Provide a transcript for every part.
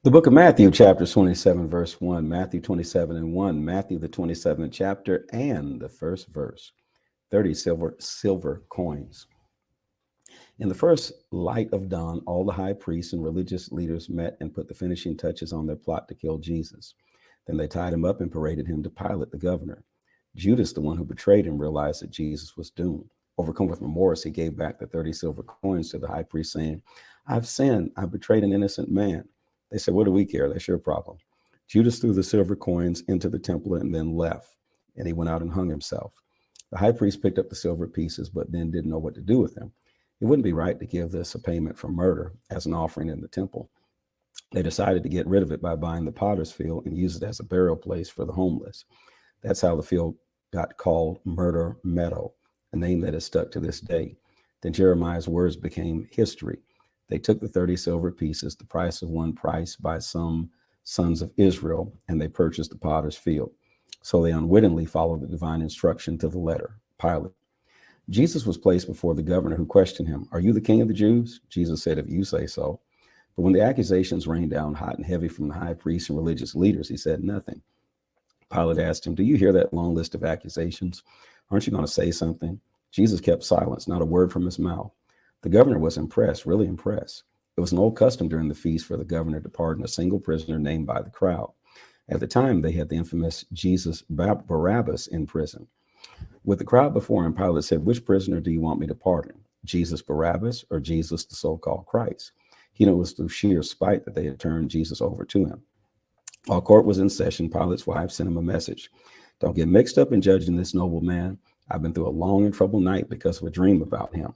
The book of Matthew, chapter 27, verse 1, Matthew 27 and 1, Matthew, the 27th chapter, and the first verse, 30 silver coins. In the first light of dawn, all the high priests and religious leaders met and put the finishing touches on their plot to kill Jesus. Then they tied him up and paraded him to Pilate, the governor. Judas, the one who betrayed him, realized that Jesus was doomed. Overcome with remorse, he gave back the 30 silver coins to the high priest, saying, "I've sinned. I betrayed an innocent man." They said, "What do we care? That's your problem." Judas threw the silver coins into the temple and then left, and he went out and hung himself. The high priest picked up the silver pieces, but then didn't know what to do with them. It wouldn't be right to give this a payment for murder as an offering in the temple. They decided to get rid of it by buying the potter's field and use it as a burial place for the homeless. That's how the field got called Murder Meadow, a name that is stuck to this day. Then Jeremiah's words became history. They took the 30 silver pieces, the price of one price by some sons of Israel, and they purchased the potter's field. So they unwittingly followed the divine instruction to the letter. Pilate. Jesus was placed before the governor, who questioned him, "Are you the king of the Jews?" Jesus said, "If you say so." But when the accusations rained down hot and heavy from the high priests and religious leaders, he said nothing. Pilate asked him, "Do you hear that long list of accusations? Aren't you going to say something?" Jesus kept silence, not a word from his mouth. The governor was impressed, really impressed. It was an old custom during the feast for the governor to pardon a single prisoner named by the crowd. At the time, they had the infamous Jesus Barabbas in prison. With the crowd before him, Pilate said, "Which prisoner do you want me to pardon? Jesus Barabbas or Jesus, the so-called Christ?" He knew it was through sheer spite that they had turned Jesus over to him. While court was in session, Pilate's wife sent him a message. "Don't get mixed up in judging this noble man. I've been through a long and troubled night because of a dream about him."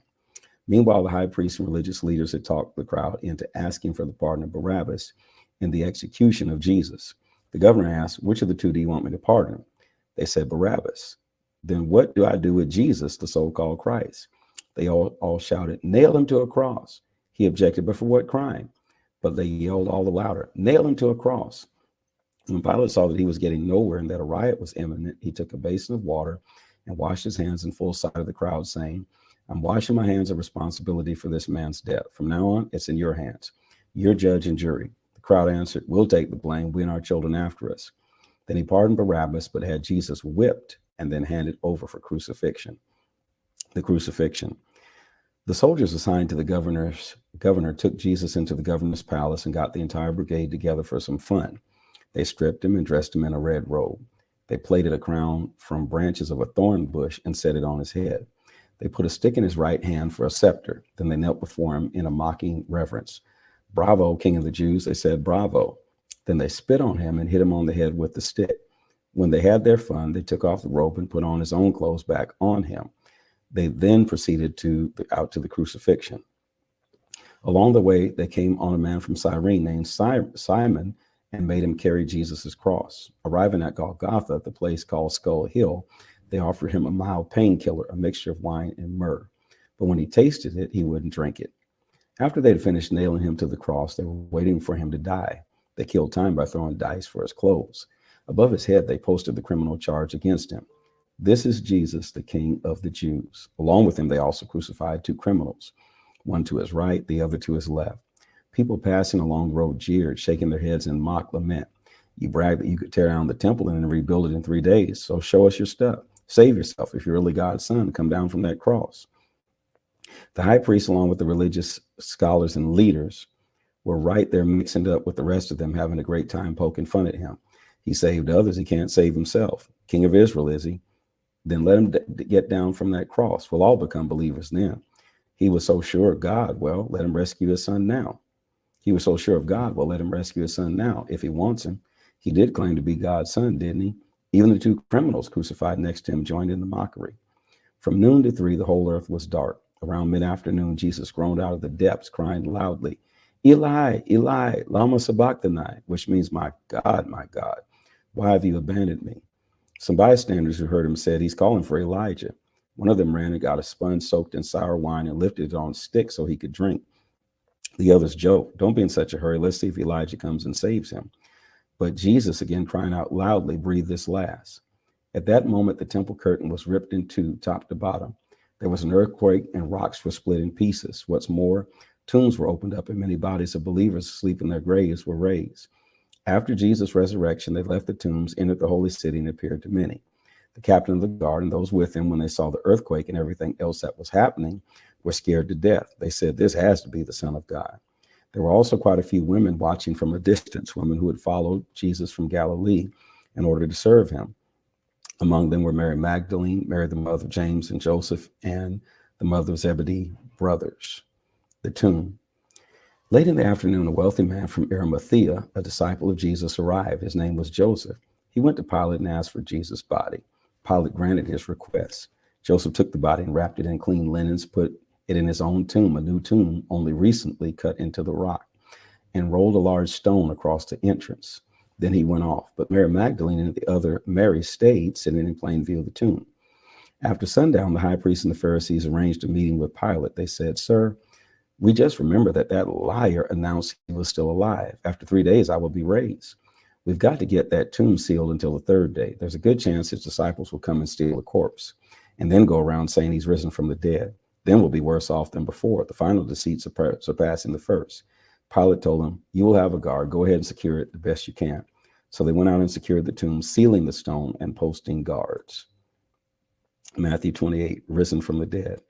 Meanwhile, the high priests and religious leaders had talked the crowd into asking for the pardon of Barabbas in the execution of Jesus. The governor asked, "Which of the two do you want me to pardon?" They said, "Barabbas." "Then what do I do with Jesus, the so-called Christ?" They all shouted, "Nail him to a cross." He objected, "But for what crime?" But they yelled all the louder, "Nail him to a cross." When Pilate saw that he was getting nowhere and that a riot was imminent, he took a basin of water and washed his hands in full sight of the crowd, saying, "I'm washing my hands of responsibility for this man's death. From now on, it's in your hands. You're judge and jury." The crowd answered, "We'll take the blame, we and our children after us." Then he pardoned Barabbas, but had Jesus whipped and then handed over for crucifixion. The crucifixion. The soldiers assigned to the governor took Jesus into the governor's palace and got the entire brigade together for some fun. They stripped him and dressed him in a red robe. They plaited a crown from branches of a thorn bush and set it on his head. They put a stick in his right hand for a scepter. Then they knelt before him in a mocking reverence. "Bravo, King of the Jews," they said, "bravo." Then they spit on him and hit him on the head with the stick. When they had their fun, they took off the robe and put on his own clothes back on him. They then proceeded out to the crucifixion. Along the way, they came on a man from Cyrene named Simon and made him carry Jesus' cross. Arriving at Golgotha, the place called Skull Hill, they offered him a mild painkiller, a mixture of wine and myrrh. But when he tasted it, he wouldn't drink it. After they'd finished nailing him to the cross, they were waiting for him to die. They killed time by throwing dice for his clothes. Above his head, they posted the criminal charge against him. "This is Jesus, the King of the Jews." Along with him, they also crucified two criminals, one to his right, the other to his left. People passing along the road jeered, shaking their heads in mock lament. "You bragged that you could tear down the temple and then rebuild it in 3 days, so show us your stuff. Save yourself. If you're really God's son, come down from that cross." The high priest, along with the religious scholars and leaders, were right there mixing up with the rest of them, having a great time poking fun at him. "He saved others. He can't save himself. King of Israel, is he? Then let him get down from that cross. We'll all become believers then. He was so sure of God. Well, let him rescue his son now. He was so sure of God. Well, let him rescue his son now, if he wants him. He did claim to be God's son, didn't he?" Even the two criminals crucified next to him joined in the mockery. From noon to 3, the whole earth was dark. Around mid-afternoon, Jesus groaned out of the depths, crying loudly, "Eli, Eli, lama sabachthani," which means, my God, why have you abandoned me?" Some bystanders who heard him said, "He's calling for Elijah." One of them ran and got a sponge soaked in sour wine and lifted it on a stick so he could drink. The others joked, "Don't be in such a hurry. Let's see if Elijah comes and saves him." But Jesus, again crying out loudly, breathed this last. At that moment, the temple curtain was ripped in two, top to bottom. There was an earthquake and rocks were split in pieces. What's more, Tombs were opened up, and many bodies of believers asleep in their graves were raised. After Jesus' resurrection, they left the tombs, entered the holy city, and appeared to many. The captain of the guard and those with him, when they saw the earthquake and everything else that was happening, were scared to death. They said, "This has to be the Son of God." There were also quite a few women watching from a distance, women who had followed Jesus from Galilee in order to serve him. Among them were Mary Magdalene, Mary the mother of James and Joseph, and the mother of Zebedee brothers. The tomb. Late in the afternoon, a wealthy man from Arimathea, a disciple of Jesus, arrived. His name was Joseph. He went to Pilate and asked for Jesus' body. Pilate granted his request. Joseph took the body and wrapped it in clean linens, put it in his own tomb, a new tomb only recently cut into the rock, and rolled a large stone across the entrance. Then he went off. But Mary Magdalene and the other Mary stayed, sitting in plain view of the tomb. After sundown, the high priest and the Pharisees arranged a meeting with Pilate. They said, "Sir, we just remember that liar announced he was still alive. After 3 days, I will be raised. We've got to get that tomb sealed until the third day. There's a good chance his disciples will come and steal the corpse and then go around saying he's risen from the dead. Then we'll be worse off than before, the final deceit surpassing the first." Pilate told them, "You will have a guard. Go ahead and secure it the best you can." So they went out and secured the tomb, sealing the stone and posting guards. Matthew 28, risen from the dead.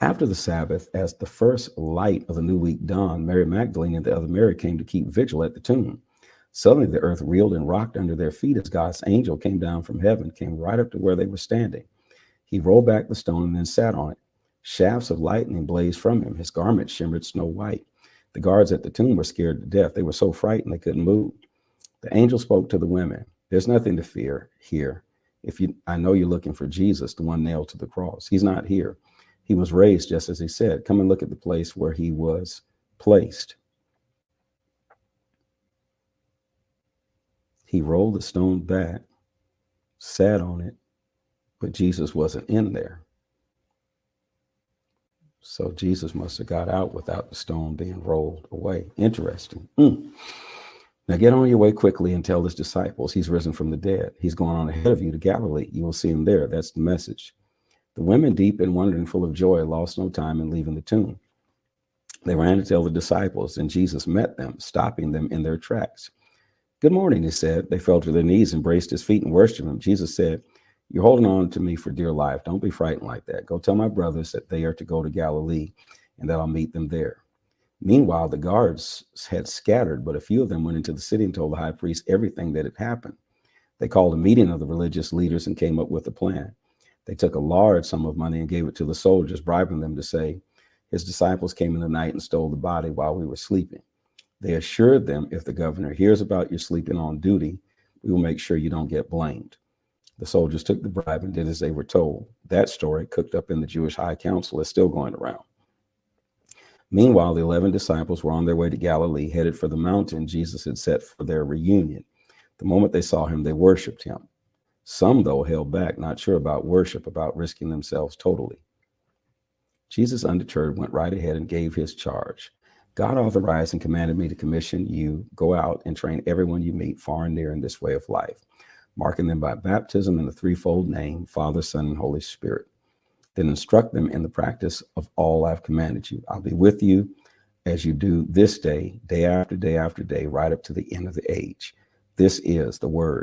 After the Sabbath, as the first light of the new week dawned, Mary Magdalene and the other Mary came to keep vigil at the tomb. Suddenly the earth reeled and rocked under their feet as God's angel came down from heaven, came right up to where they were standing. He rolled back the stone and then sat on it. Shafts of lightning blazed from him. His garment shimmered snow white. The guards at the tomb were scared to death. They were so frightened they couldn't move. The angel spoke to the women. "There's nothing to fear here. I know you're looking for Jesus, the one nailed to the cross. He's not here. He was raised just as he said. Come and look at the place where he was placed." He rolled the stone back, sat on it, but Jesus wasn't in there. So Jesus must have got out without the stone being rolled away. Interesting. Now get on your way quickly and tell his disciples he's risen from the dead. He's going on ahead of you to Galilee. You will see him there. That's the message. The women, deep in wonder and full of joy, lost no time in leaving the tomb. They ran to tell the disciples, and Jesus met them, stopping them in their tracks. "Good morning," he said. They fell to their knees, embraced his feet, and worshiped him. Jesus said, "You're holding on to me for dear life. Don't be frightened like that. Go tell my brothers that they are to go to Galilee and that I'll meet them there." Meanwhile, the guards had scattered, but a few of them went into the city and told the high priest everything that had happened. They called a meeting of the religious leaders and came up with a plan. They took a large sum of money and gave it to the soldiers, bribing them to say, "His disciples came in the night and stole the body while we were sleeping." They assured them, "If the governor hears about your sleeping on duty, we will make sure you don't get blamed." The soldiers took the bribe and did as they were told. That story, cooked up in the Jewish High Council, is still going around. Meanwhile, the 11 disciples were on their way to Galilee, headed for the mountain Jesus had set for their reunion. The moment they saw him, they worshiped him. Some, though, held back, not sure about worship, about risking themselves totally. Jesus, undeterred, went right ahead and gave his charge. "God authorized and commanded me to commission you, go out and train everyone you meet far and near in this way of life, marking them by baptism in the threefold name, Father, Son, and Holy Spirit. Then instruct them in the practice of all I've commanded you. I'll be with you as you do this day, day after day after day, right up to the end of the age." This is the word